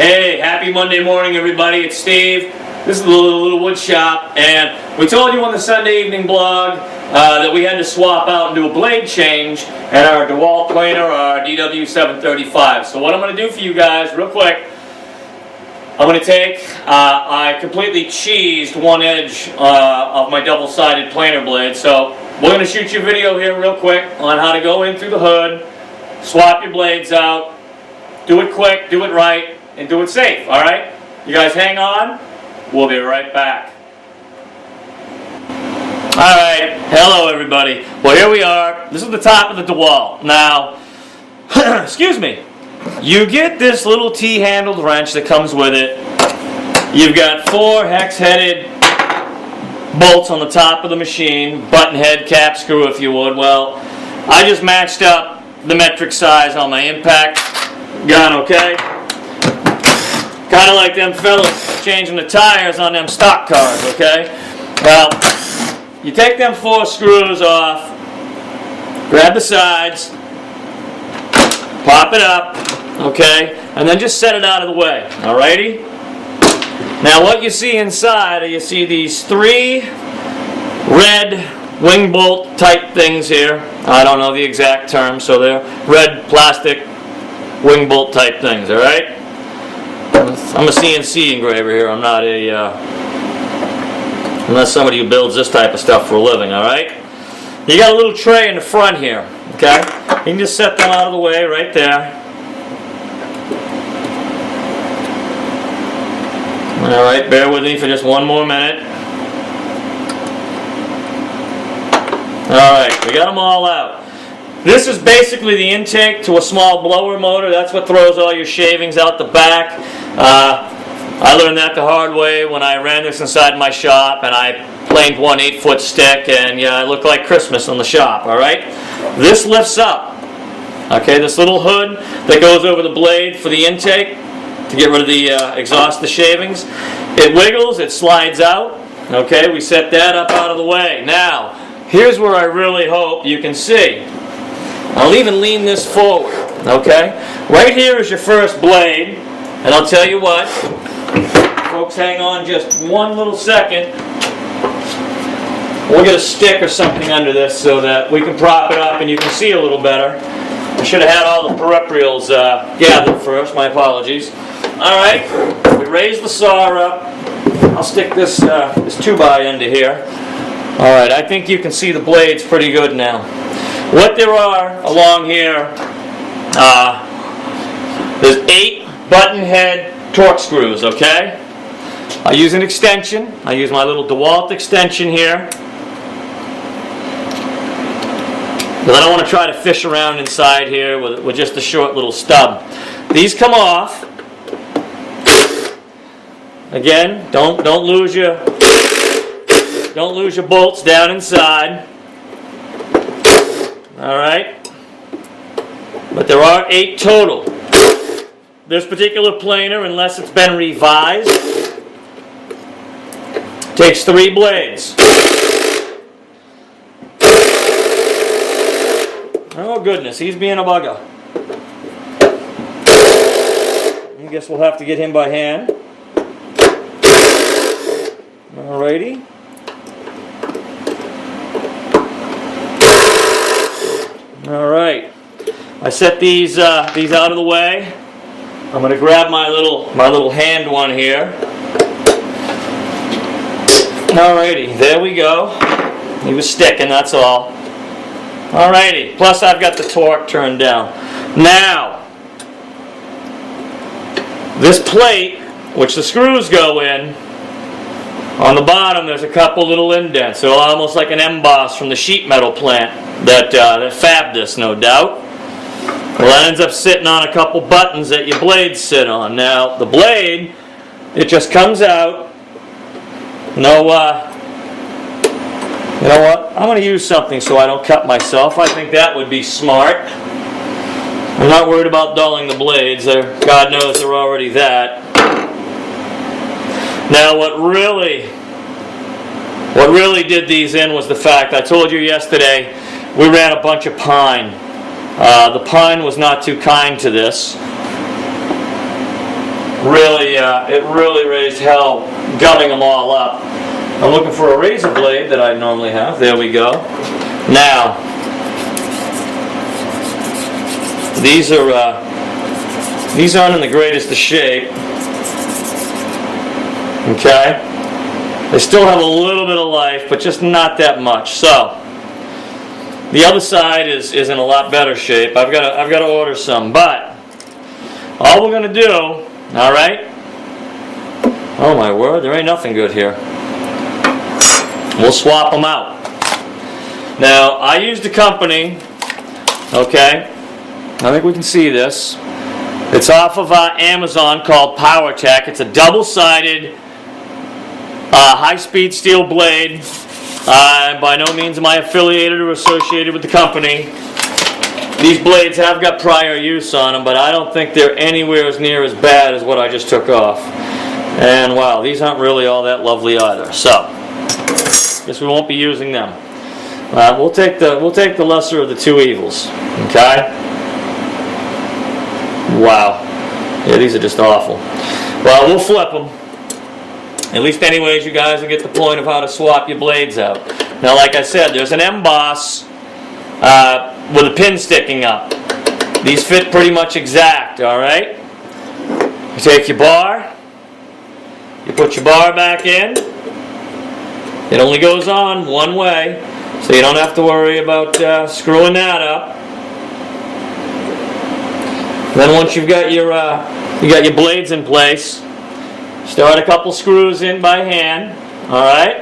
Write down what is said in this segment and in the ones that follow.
Hey, happy Monday morning, everybody. It's Steve. This is the little wood shop, and we told you on the Sunday evening blog that we had to swap out and do a blade change at our Dewalt planer, our DW735. So what I'm going to do for you guys, real quick, I'm going to take, I completely cheesed one edge of my double-sided planer blade. So we're going to shoot you a video here real quick on how to go in through the hood, swap your blades out, do it quick, do it right, and do it safe, alright? You guys hang on, we'll be right back. Alright, hello everybody. Well, here we are. This is the top of the Dewalt. Now, excuse me, you get this little T-handled wrench that comes with it. You've got 4 hex-headed bolts on the top of the machine, button head, cap screw if you would. Well, I just matched up the metric size on my impact gun, okay? Kind of like them fellas changing the tires on them stock cars, okay? Well, you take them 4 screws off, grab the sides, pop it up, okay? And then just set it out of the way, alrighty? Now what you see inside, you see these 3 red wing bolt type things here. I don't know the exact term, so they're red plastic wing bolt type things, alright? I'm a CNC engraver here. I'm not I'm not somebody who builds this type of stuff for a living, alright? You got a little tray in the front here, okay? You can just set them out of the way right there. Alright, bear with me for just one more minute. Alright, we got them all out. This is basically the intake to a small blower motor. That's what throws all your shavings out the back. I learned that the hard way when I ran this inside my shop, and I planed one 8-foot stick, and yeah, it looked like Christmas in the shop, alright? This lifts up, okay, this little hood that goes over the blade for the intake to get rid of the exhaust, the shavings. It wiggles, it slides out, okay, we set that up out of the way. Now, here's where I really hope you can see. I'll even lean this forward, okay? Right here is your first blade, and I'll tell you what, folks, hang on just one little second. We'll get a stick or something under this so that we can prop it up and you can see a little better. I should have had all the peripherals gathered first, my apologies. Alright, we raise the saw up. I'll stick this 2x into here. Alright, I think you can see the blades pretty good now. What there are along here, there's 8 button head torque screws, okay? I use an extension. I use my little Dewalt extension here. But I don't want to try to fish around inside here with just a short little stub. These come off. Again, don't lose your bolts down inside. Alright? But there are 8 total. This particular planer, unless it's been revised, takes 3 blades. Oh goodness, he's being a bugger. I guess we'll have to get him by hand. Alrighty. Alright. I set these out of the way. I'm going to grab my little hand one here. Alrighty, there we go. He was sticking, that's all. Alrighty, plus I've got the torque turned down. Now, this plate, which the screws go in, on the bottom there's a couple little indents, so almost like an emboss from the sheet metal plant that fabbed this, no doubt. Well, that ends up sitting on a couple buttons that your blades sit on. Now, the blade, it just comes out. No, you know what? I'm going to use something so I don't cut myself. I think that would be smart. I'm not worried about dulling the blades. God knows they're already that. Now, what really did these in was the fact, I told you yesterday, we ran a bunch of pine. The pine was not too kind to this. really, it really raised hell gumming them all up. I'm looking for a razor blade that I normally have. There we go. Now, these aren't in the greatest of shape. Okay, they still have a little bit of life, but just not that much. So, the other side is in a lot better shape. I've got to order some, but all we're gonna do, all right? Oh my word, there ain't nothing good here. We'll swap them out. Now, I used a company, okay, I think we can see this. It's off of Amazon called PowerTech. It's a double-sided high-speed steel blade. By no means am I affiliated or associated with the company. These blades have got prior use on them, but I don't think they're anywhere as near as bad as what I just took off. And wow, these aren't really all that lovely either. So, guess we won't be using them. We'll take the lesser of the two evils. Okay. Wow. Yeah, these are just awful. Well, we'll flip them. At least anyways, you guys will get the point of how to swap your blades out. Now, like I said, there's an emboss with a pin sticking up. These fit pretty much exact, alright? You take your bar, you put your bar back in. It only goes on one way, so you don't have to worry about screwing that up. Then once you've got your blades in place, start a couple screws in by hand, alright?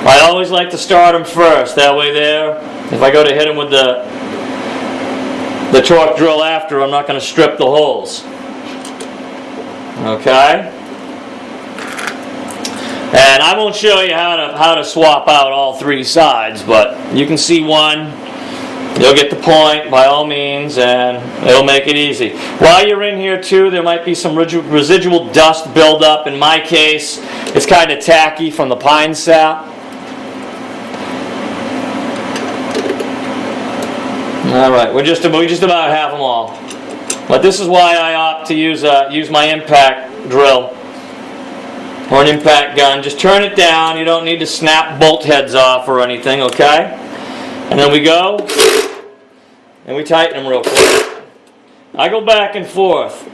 I always like to start them first, that way there, if I go to hit them with the torque drill after, I'm not going to strip the holes. Okay? And I won't show you how to swap out all three sides, but you can see one. You'll get the point by all means, and it'll make it easy. While you're in here too, there might be some residual dust buildup. In my case, it's kind of tacky from the pine sap. All right, we just about have them all. But this is why I opt to use my impact drill or an impact gun. Just turn it down. You don't need to snap bolt heads off or anything. Okay, and then we go. And we tighten them real quick. I go back and forth.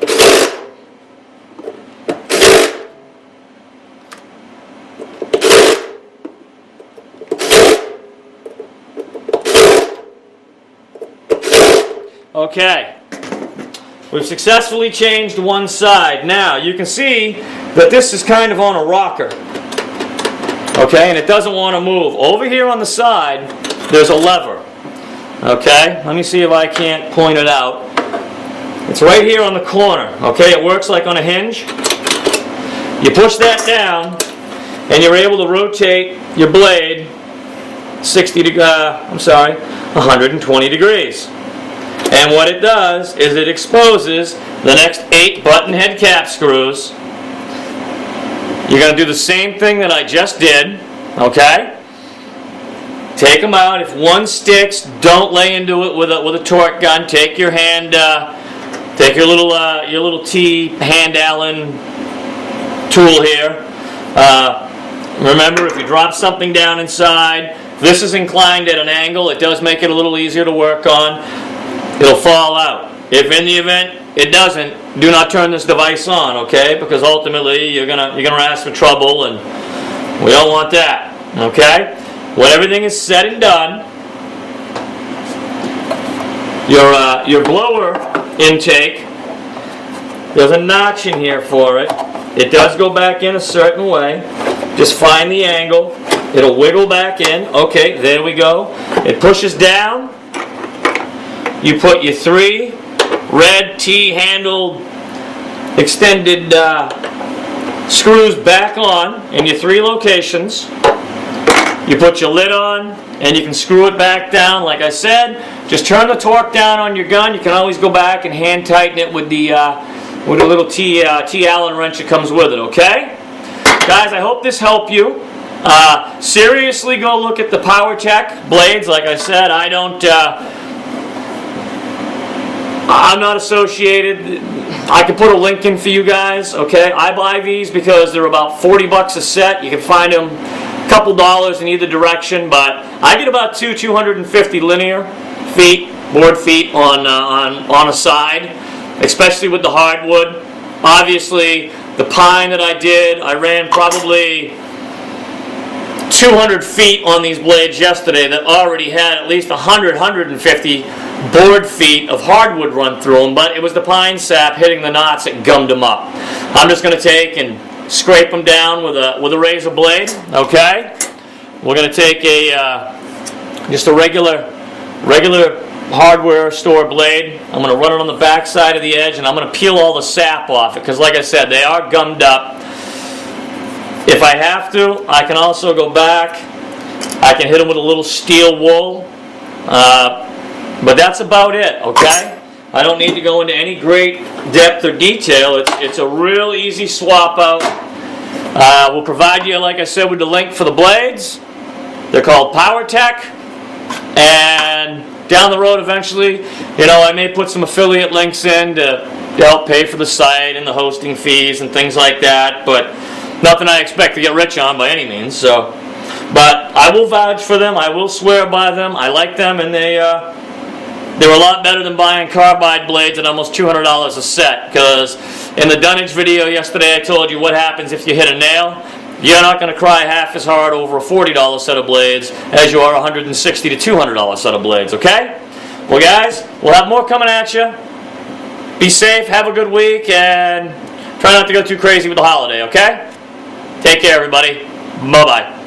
Okay. We've successfully changed one side. Now, you can see that this is kind of on a rocker. Okay, and it doesn't want to move. Over here on the side, there's a lever. Okay, let me see if I can't point it out. It's right here on the corner. Okay, it works like on a hinge. You push that down, and you're able to rotate your blade 120 degrees. And what it does is it exposes the next 8 button head cap screws. You're going to do the same thing that I just did. Okay. Take them out. If one sticks, don't lay into it with a torque gun. Take your hand, take your little T hand Allen tool here. Remember, if you drop something down inside, if this is inclined at an angle, it does make it a little easier to work on. It'll fall out. If in the event it doesn't, do not turn this device on, okay? Because ultimately you're gonna ask for trouble, and we don't want that, okay? When everything is said and done, your blower intake, there's a notch in here for it. It does go back in a certain way. Just find the angle. It'll wiggle back in. Okay, there we go. It pushes down. You put your 3 red T-handled extended screws back on in your 3 locations. You put your lid on, and you can screw it back down. Like I said, just turn the torque down on your gun. You can always go back and hand tighten it with the little T Allen wrench that comes with it. Okay, guys, I hope this helped you. Seriously, go look at the PowerTech blades. Like I said, I don't I'm not associated. I can put a link in for you guys, okay? I buy these because they're about 40 bucks a set. You can find them a couple dollars in either direction, but I get about 250 linear feet, board feet on a side, especially with the hardwood. Obviously, the pine that I did, I ran probably 200 feet on these blades yesterday that already had at least 150 board feet of hardwood run through them, but it was the pine sap hitting the knots that gummed them up. I'm just going to take and scrape them down with a razor blade, okay? We're going to take just a regular hardware store blade. I'm going to run it on the back side of the edge, and I'm going to peel all the sap off it, because like I said, they are gummed up. If I have to, I can also go back. I can hit them with a little steel wool. But that's about it, okay? I don't need to go into any great depth or detail. It's a real easy swap out. We'll provide you, like I said, with the link for the blades. They're called PowerTech. And down the road eventually, I may put some affiliate links in to help pay for the site and the hosting fees and things like that. But nothing I expect to get rich on by any means. But I will vouch for them. I will swear by them. I like them, and they're a lot better than buying carbide blades at almost $200 a set, because in the dunnage video yesterday I told you what happens if you hit a nail. You're not going to cry half as hard over a $40 set of blades as you are a $160 to $200 set of blades, okay? Well guys, we'll have more coming at you. Be safe, have a good week, and try not to go too crazy with the holiday, okay? Take care everybody. Bye-bye.